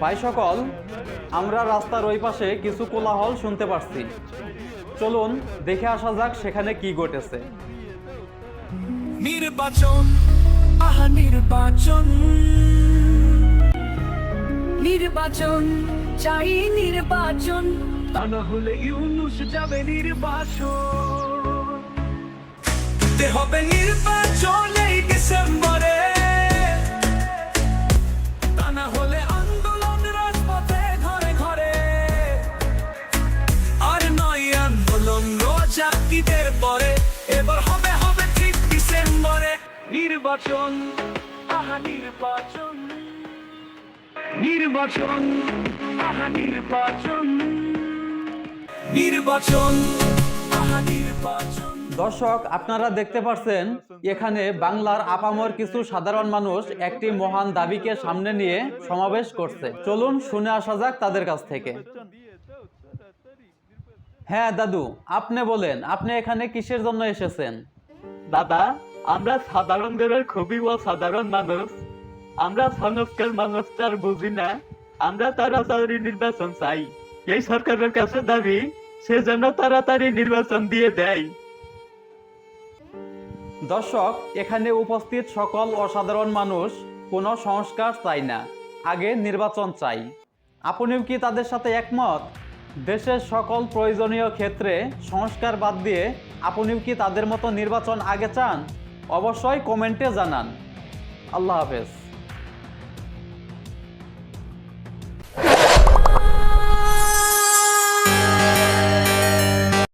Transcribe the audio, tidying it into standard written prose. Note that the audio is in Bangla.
ভাই সকল, আমরা রাস্তার ওই পাশে কিছু কোলাহল শুনতে পাচ্ছি। চলুন দেখে আসা যাক সেখানে কি ঘটেছে। নির্বাচন, আহা নির্বাচন, নির্বাচন চাই নির্বাচন, তা না হলে ইউনূস যাবে নির্বাচন। দিতে হবে নির্বাচন এই ডিসেম্বরে, তা না হলে আন্দোলন রাজপথে ঘরে ঘরে। আর নয় আন্দোলন রোজা ঈদের পরে, এবার হবে হবে ঠিক ডিসেম্বরে। নির্বাচন, আহা নির্বাচন, নির্বাচন, আহা নির্বাচন, নির্বাচন, আহা নির্বাচন। দর্শক, আপনারা দেখতে পাচ্ছেন এখানে বাংলার আপামর কিছু সাধারণ মানুষ একটি মহান দাবিকে সামনে নিয়ে সমাবেশ করছে। চলুন শুনে আসা যাক তাদের কাছ থেকে। হ্যাঁ দাদু, আপনি বলেন, আপনি এখানে কিসের জন্য এসেছেন? দাদা, আমরা সাধারণ ঘরের খুবই অসাধারণ মানুষ। আমরা সংস্কার মানুষটার বুঝি না। আমরা তাড়াতাড়ি নির্বাচন চাই। এই সরকারের কাছে দাবি, সে যেন তাড়াতাড়ি নির্বাচন দিয়ে দেয়। দর্শক, এখানে উপস্থিত সকল অসাধারণ মানুষ কোনো সংস্কার চাই না, আগে নির্বাচন চাই। আপনিও কি তাদের সাথে একমত? দেশের সকল প্রয়োজনীয় ক্ষেত্রে সংস্কার বাদ দিয়ে আপনিও কি তাদের মতো নির্বাচন আগে চান? অবশ্যই কমেন্টে জানান। আল্লাহ হাফেজ।